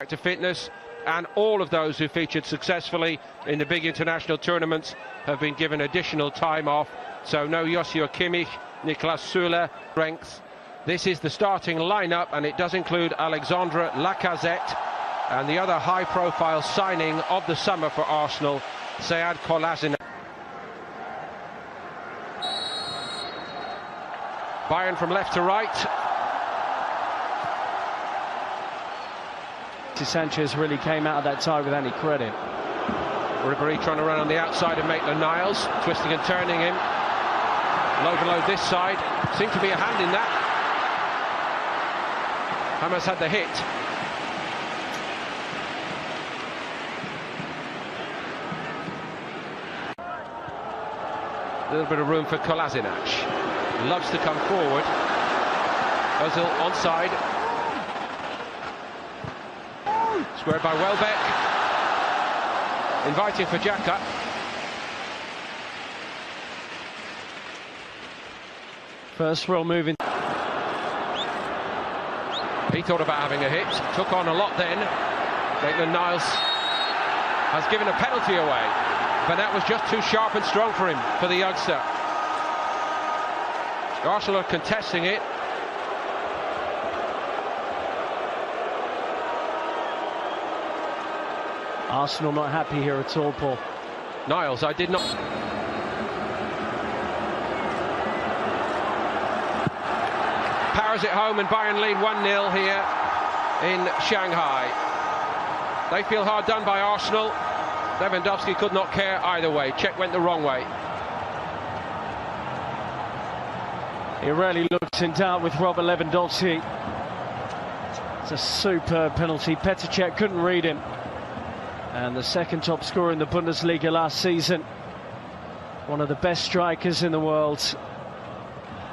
To fitness, and all of those who featured successfully in the big international tournaments have been given additional time off. So no Joshua Kimmich, Niklas Süle, strength. This is the starting lineup, and it does include Alexandre Lacazette and the other high-profile signing of the summer for Arsenal, Sead Kolasinac. Bayern from left to right. Sanchez really came out of that tie with any credit. Ribery trying to run on the outside of Maitland-Niles, twisting and turning him. Low below this side. Seemed to be a hand in that. Hamas had the hit. A little bit of room for Kolasinac. Loves to come forward. Ozil onside. Squared by Welbeck. Inviting for Xhaka. First real move in. He thought about having a hit. Took on a lot then. Maitland-Niles has given a penalty away. But that was just too sharp and strong for him, for the youngster. Arsenal are contesting it. Arsenal not happy here at all, Paul. Niles, I did not. Powers it home, and Bayern lead 1-0 here in Shanghai. They feel hard done by Arsenal. Lewandowski could not care either way. Czech went the wrong way. He really looks in doubt with Robert Lewandowski. It's a superb penalty. Petr Cech couldn't read him. And the second top scorer in the Bundesliga last season, one of the best strikers in the world,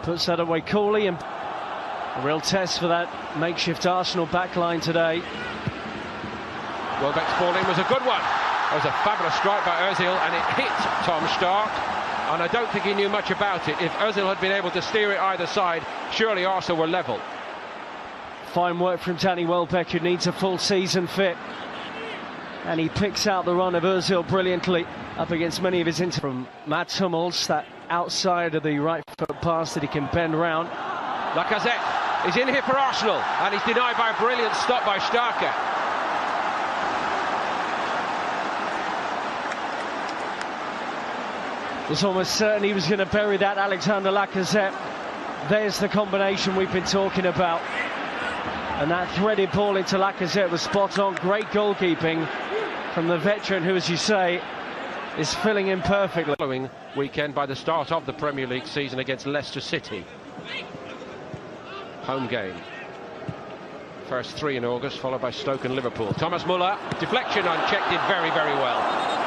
puts that away coolly, and a real test for that makeshift Arsenal backline today. Welbeck's ball in was a good one. It was a fabulous strike by Oezil, and it hit Tom Stark, and I don't think he knew much about it. If Oezil had been able to steer it either side, surely Arsenal were level. Fine work from Danny Welbeck, who needs a full season fit. And he picks out the run of Ozil brilliantly up against many of his from Mats Hummels, that outside of the right foot pass that he can bend round. Lacazette is in here for Arsenal, and he's denied by a brilliant stop by Starke. It was almost certain he was going to bury that, Alexander Lacazette. There's the combination we've been talking about. And that threaded ball into Lacazette was spot on. Great goalkeeping from the veteran, who, as you say, is filling in perfectly. Following weekend by the start of the Premier League season against Leicester City. Home game. First 3 in August, followed by Stoke and Liverpool. Thomas Müller, deflection unchecked, did very, very well.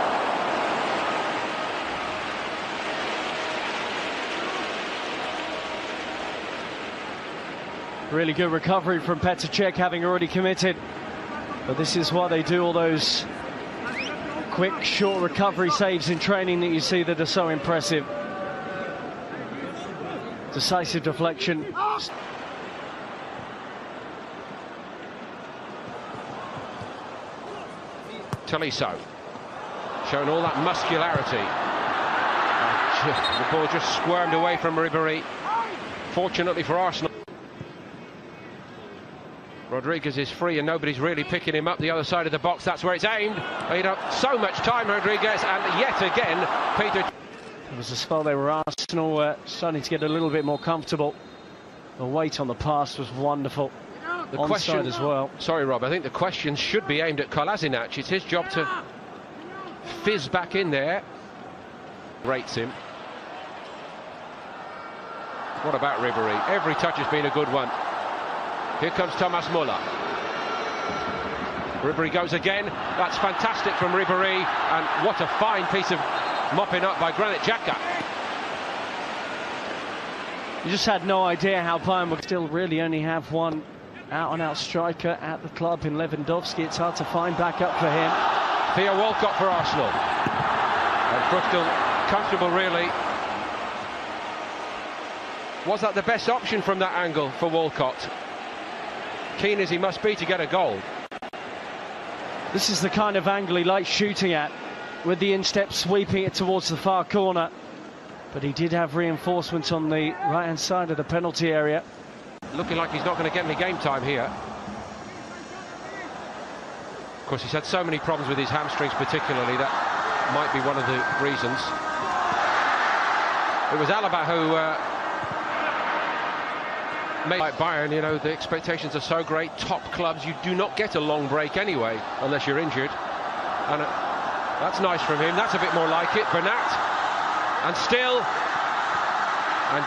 Really good recovery from Petr Cech, having already committed. But this is what they do, all those quick, short recovery saves in training that you see that are so impressive. Decisive deflection. Tolisso, showing all that muscularity. The ball just squirmed away from Ribery. Fortunately for Arsenal. Rodriguez is free and nobody's really picking him up the other side of the box. That's where it's aimed. Made up so much time, Rodriguez, and yet again, Peter. It was a spell they were Arsenal starting to get a little bit more comfortable. The weight on the pass was wonderful. The question as well. Sorry, Rob. I think the question should be aimed at Kolasinac. It's his job to fizz back in there. Rates him. What about Ribery? Every touch has been a good one. Here comes Thomas Müller. Ribery goes again. That's fantastic from Ribery, and what a fine piece of mopping up by Granit Xhaka. You just had no idea how Bayern would still really only have one out-and-out striker at the club in Lewandowski. It's hard to find backup for him. Theo Walcott for Arsenal. And Früchtel comfortable, really. Was that the best option from that angle for Walcott? Keen as he must be to get a goal. This is the kind of angle he likes shooting at, with the instep sweeping it towards the far corner. But he did have reinforcements on the right-hand side of the penalty area. Looking like he's not going to get any game time here. Of course, he's had so many problems with his hamstrings particularly, that might be one of the reasons. It was Alaba who made like Bayern, you know, the expectations are so great. Top clubs, you do not get a long break anyway, unless you're injured. And that's nice from him. That's a bit more like it. Bernat. And still. And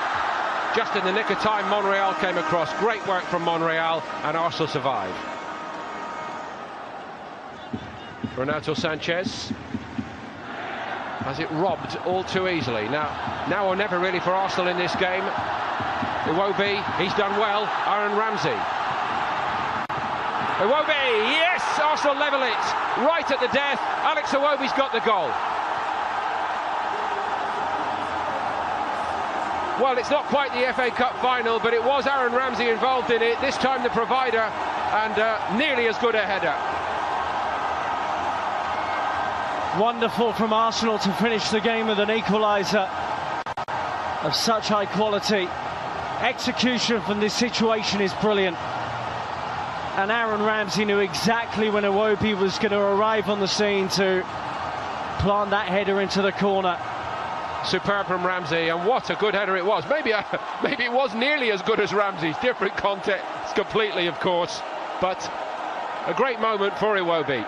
just in the nick of time, Monreal came across. Great work from Monreal, and Arsenal survive. Renato Sanchez has it robbed all too easily. Now or never really for Arsenal in this game. Iwobi, he's done well. Aaron Ramsey. Iwobi, yes! Arsenal level it right at the death. Alex Iwobi's got the goal. Well, it's not quite the FA Cup final, but it was Aaron Ramsey involved in it. This time the provider, and nearly as good a header. Wonderful from Arsenal to finish the game with an equaliser of such high quality. Execution from this situation is brilliant. And Aaron Ramsey knew exactly when Iwobi was going to arrive on the scene to plant that header into the corner. Superb from Ramsey, and what a good header it was. Maybe it was nearly as good as Ramsey's. Different context completely, of course, but a great moment for Iwobi.